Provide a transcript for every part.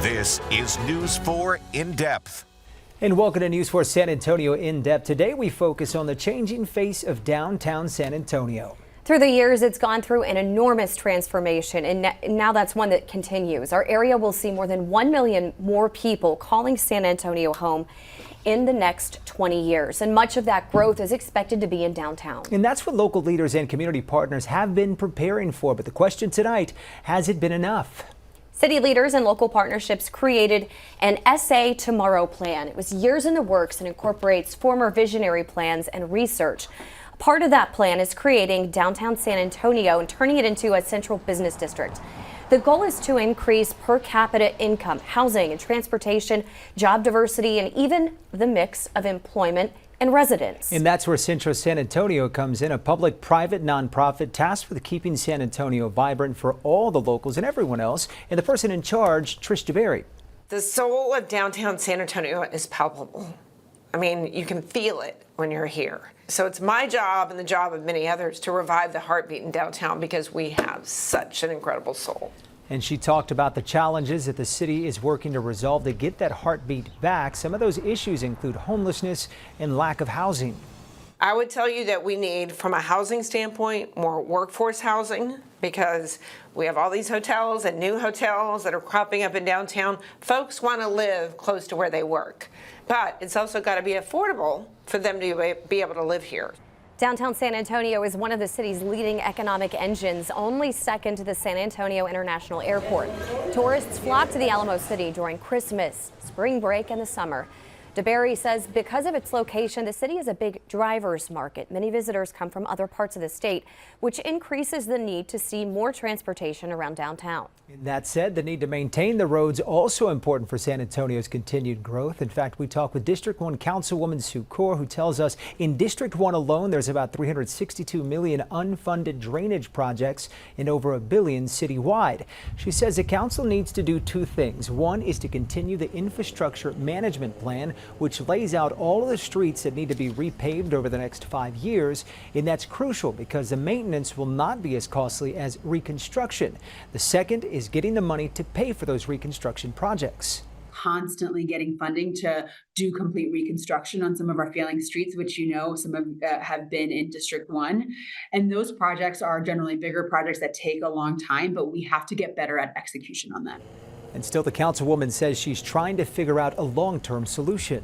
This is News 4 In Depth. And welcome to News 4 San Antonio In Depth. Today we focus on the changing face of downtown San Antonio. Through the years, it's gone through an enormous transformation, and now that's one that continues. Our area will see more than 1 million more people calling San Antonio home in the next 20 years. And much of that growth is expected to be in downtown. And that's what local leaders and community partners have been preparing for. But the question tonight, has it been enough? City leaders and local partnerships created an SA Tomorrow plan. It was years in the works and incorporates former visionary plans and research. Part of that plan is creating downtown San Antonio and turning it into a central business district. The goal is to increase per capita income, housing and transportation, job diversity, and even the mix of employment and residents. And that's where Centro San Antonio comes in, a public-private nonprofit tasked with keeping San Antonio vibrant for all the locals and everyone else. And the person in charge, Trish DeBerry. The soul of downtown San Antonio is palpable. I mean, you can feel it when you're here. So it's my job and the job of many others to revive the heartbeat in downtown because we have such an incredible soul. And she talked about the challenges that the city is working to resolve to get that heartbeat back. Some of those issues include homelessness and lack of housing. I would tell you that we need, from a housing standpoint, more workforce housing because we have all these hotels and new hotels that are cropping up in downtown. Folks want to live close to where they work, but it's also got to be affordable for them to be able to live here. Downtown San Antonio is one of the city's leading economic engines, only second to the San Antonio International Airport. Tourists flock to the Alamo City during Christmas, spring break, and the summer. DeBerry says because of its location, the city is a big driver's market. Many visitors come from other parts of the state, which increases the need to see more transportation around downtown. That said, the need to maintain the roads also important for San Antonio's continued growth. In fact, we talked with District 1 Councilwoman Sue Kaur, who tells us in District 1 alone, there's about $362 million unfunded drainage projects and over $1 billion citywide. She says the council needs to do two things. One is to continue the infrastructure management plan, which lays out all of the streets that need to be repaved over the next 5 years. And that's crucial because the maintenance will not be as costly as reconstruction. The second is getting the money to pay for those reconstruction projects. Constantly getting funding to do complete reconstruction on some of our failing streets, which some of have been in District 1. And those projects are generally bigger projects that take a long time, but we have to get better at execution on that. And still, the councilwoman says she's trying to figure out a long-term solution.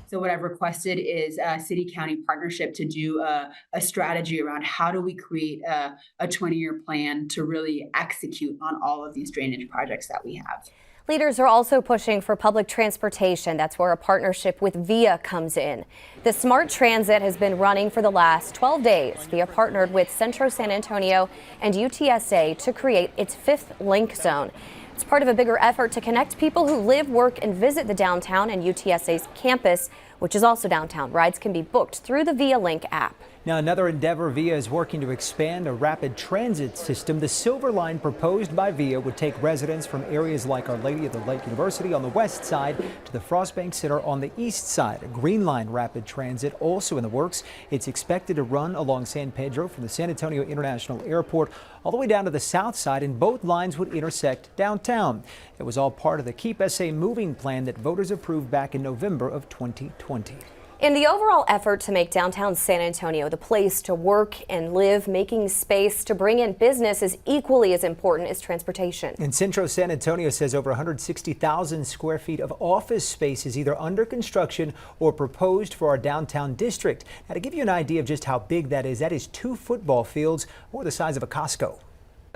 So what I've requested is a city-county partnership to do a strategy around how do we create a 20-year plan to really execute on all of these drainage projects that we have. Leaders are also pushing for public transportation. That's where a partnership with VIA comes in. The Smart Transit has been running for the last 12 days. VIA partnered with Centro San Antonio and UTSA to create its fifth link zone. It's part of a bigger effort to connect people who live, work, and visit the downtown and UTSA's campus, which is also downtown. Rides can be booked through the VIA Link app. Now, another endeavor, VIA is working to expand a rapid transit system. The Silver Line proposed by VIA would take residents from areas like Our Lady of the Lake University on the west side to the Frostbank Center on the east side. A Green Line rapid transit also in the works. It's expected to run along San Pedro from the San Antonio International Airport all the way down to the south side, and both lines would intersect downtown. It was all part of the Keep SA Moving plan that voters approved back in November of 2020. In the overall effort to make downtown San Antonio the place to work and live, making space to bring in business is equally as important as transportation. And Centro San Antonio says over 160,000 square feet of office space is either under construction or proposed for our downtown district. Now, to give you an idea of just how big that is 2 football fields or the size of a Costco.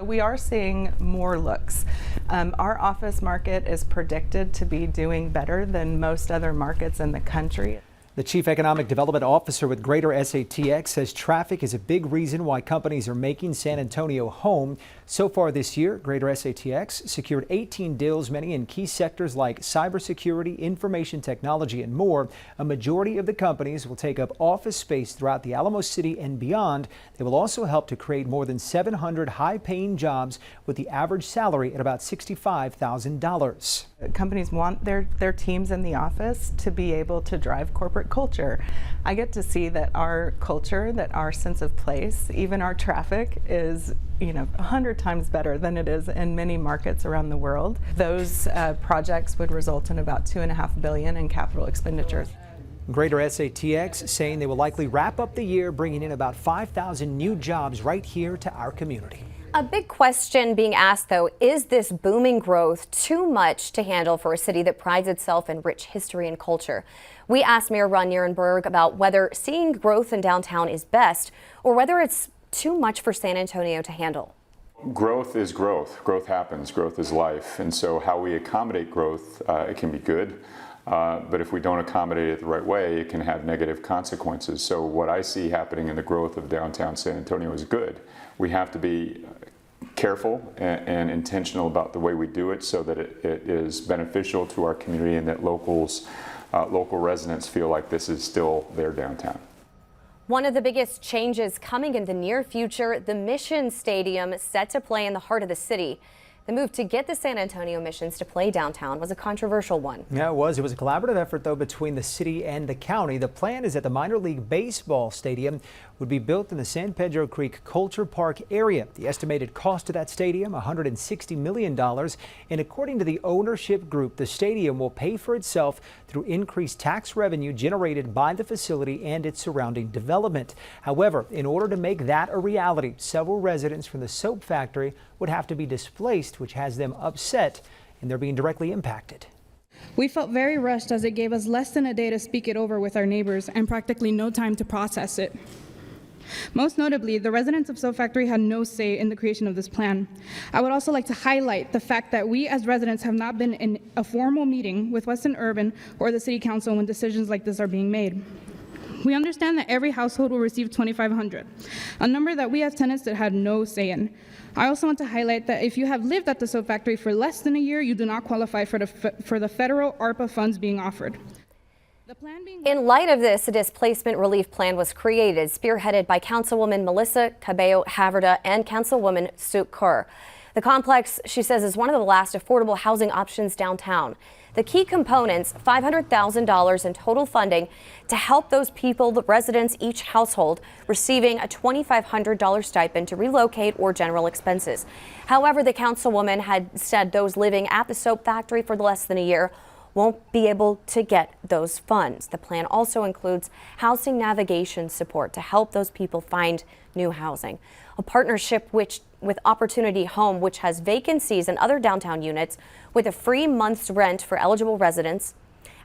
We are seeing more looks. Our office market is predicted to be doing better than most other markets in the country. The Chief Economic Development Officer with Greater SATX says traffic is a big reason why companies are making San Antonio home. So far this year, Greater SATX secured 18 deals, many in key sectors like cybersecurity, information technology, and more. A majority of the companies will take up office space throughout the Alamo City and beyond. They will also help to create more than 700 high-paying jobs with the average salary at about $65,000. Companies want their teams in the office to be able to drive corporate culture. I get to see that our culture, that our sense of place, even our traffic is 100 times better than it is in many markets around the world. Those projects would result in about $2.5 billion in capital expenditures. Greater SATX saying they will likely wrap up the year bringing in about 5,000 new jobs right here to our community. A big question being asked, though, is this booming growth too much to handle for a city that prides itself in rich history and culture? We asked Mayor Ron Nierenberg about whether seeing growth in downtown is best or whether it's too much for San Antonio to handle. Growth is growth. Growth happens. Growth is life. And so how we accommodate growth, it can be good. But if we don't accommodate it the right way, it can have negative consequences. So what I see happening in the growth of downtown San Antonio is good. We have to be careful and intentional about the way we do it so that it is beneficial to our community and that local residents feel like this is still their downtown. One of the biggest changes coming in the near future, the Mission Stadium set to play in the heart of the city. The move to get the San Antonio Missions to play downtown was a controversial one. Yeah, it was. It was a collaborative effort, though, between the city and the county. The plan is that the minor league baseball stadium would be built in the San Pedro Creek Culture Park area. The estimated cost of that stadium, $160 million. And according to the ownership group, the stadium will pay for itself through increased tax revenue generated by the facility and its surrounding development. However, in order to make that a reality, several residents from the soap factory would have to be displaced, which has them upset, and they're being directly impacted. We felt very rushed as it gave us less than a day to speak it over with our neighbors and practically no time to process it. Most notably, the residents of Soap Factory had no say in the creation of this plan. I would also like to highlight the fact that we as residents have not been in a formal meeting with Weston Urban or the City Council when decisions like this are being made. We understand that every household will receive $2,500, a number that we as tenants had no say in. I also want to highlight that if you have lived at the Soap Factory for less than a year, you do not qualify for the federal ARPA funds being offered. In light of this, a displacement relief plan was created, spearheaded by Councilwoman Melissa Cabello-Haverda and Councilwoman Suk Kerr. The complex, she says, is one of the last affordable housing options downtown. The key components, $500,000 in total funding to help those people, the residents, each household receiving a $2,500 stipend to relocate or general expenses. However, the councilwoman had said those living at the soap factory for less than a year won't be able to get those funds. The plan also includes housing navigation support to help those people find new housing. A partnership with Opportunity Home, which has vacancies in other downtown units with a free month's rent for eligible residents.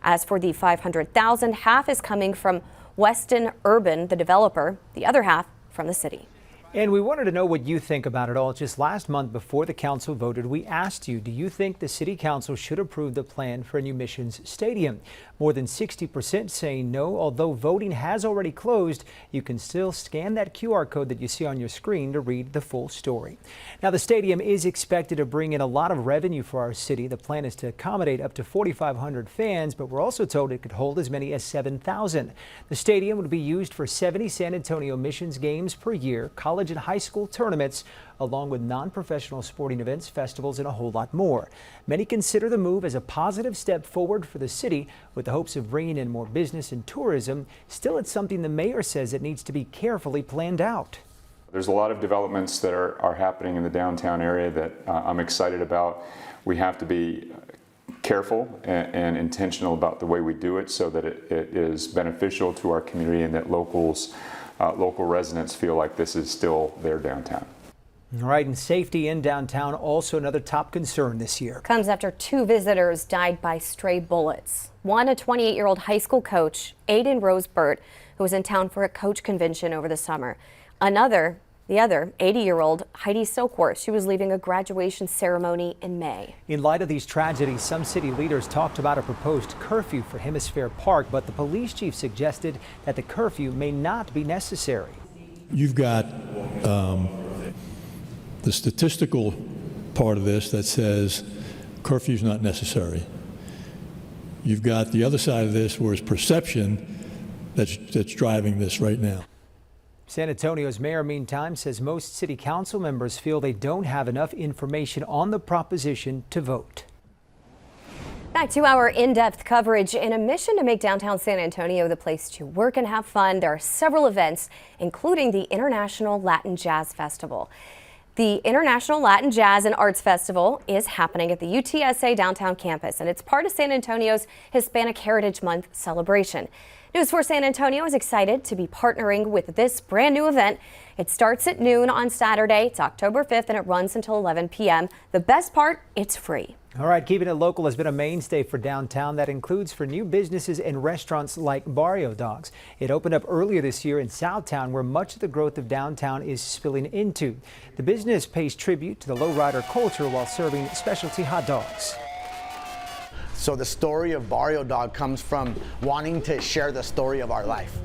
As for the $500,000, half is coming from Weston Urban, the developer, the other half from the city. And we wanted to know what you think about it all. Just last month before the council voted, we asked you, do you think the city council should approve the plan for a new Missions Stadium? More than 60% saying no. Although voting has already closed, you can still scan that QR code that you see on your screen to read the full story. Now, the stadium is expected to bring in a lot of revenue for our city. The plan is to accommodate up to 4,500 fans, but we're also told it could hold as many as 7,000. The stadium would be used for 70 San Antonio Missions games per year, college and high school tournaments, along with non-professional sporting events, festivals, and a whole lot more. Many consider the move as a positive step forward for the city with the hopes of bringing in more business and tourism. Still, it's something the mayor says it needs to be carefully planned out. There's a lot of developments that are happening in the downtown area that I'm excited about. We have to be careful and intentional about the way we do it so that it is beneficial to our community and that local residents feel like this is still their downtown. All right, and safety in downtown, also another top concern this year. Comes after 2 visitors died by stray bullets. One, a 28-year-old high school coach, Aiden Rosebert, who was in town for a coach convention over the summer. The other, 80-year-old Heidi Silkworth. She was leaving a graduation ceremony in May. In light of these tragedies, some city leaders talked about a proposed curfew for Hemisphere Park, but the police chief suggested that the curfew may not be necessary. You've got the statistical part of this that says curfew is not necessary. You've got the other side of this where it's perception that's driving this right now. San Antonio's mayor, meantime, says most city council members feel they don't have enough information on the proposition to vote. Back to our in-depth coverage. In a mission to make downtown San Antonio the place to work and have fun, there are several events, including the International Latin Jazz Festival. The International Latin Jazz and Arts Festival is happening at the UTSA downtown campus, and it's part of San Antonio's Hispanic Heritage Month celebration. News 4 San Antonio is excited to be partnering with this brand new event. It starts at noon on Saturday. It's October 5th, and it runs until 11 p.m. The best part, it's free. All right, keeping it local has been a mainstay for downtown. That includes for new businesses and restaurants like Barrio Dogs. It opened up earlier this year in Southtown, where much of the growth of downtown is spilling into. The business pays tribute to the lowrider culture while serving specialty hot dogs. So the story of Barrio Dog comes from wanting to share the story of our life.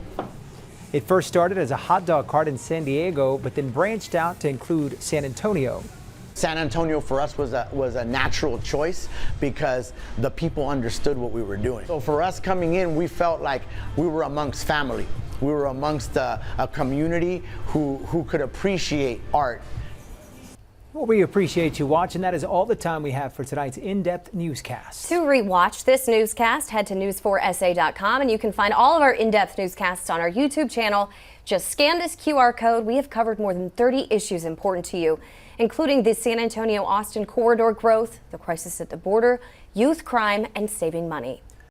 It first started as a hot dog cart in San Diego, but then branched out to include San Antonio. San Antonio for us was a natural choice because the people understood what we were doing. So for us coming in, we felt like we were amongst family. We were amongst a community who could appreciate art. Well, we appreciate you watching. That is all the time we have for tonight's in-depth newscast. To rewatch this newscast, head to news4sa.com, and you can find all of our in-depth newscasts on our YouTube channel. Just scan this QR code. We have covered more than 30 issues important to you, including the San Antonio-Austin corridor growth, the crisis at the border, youth crime, and saving money.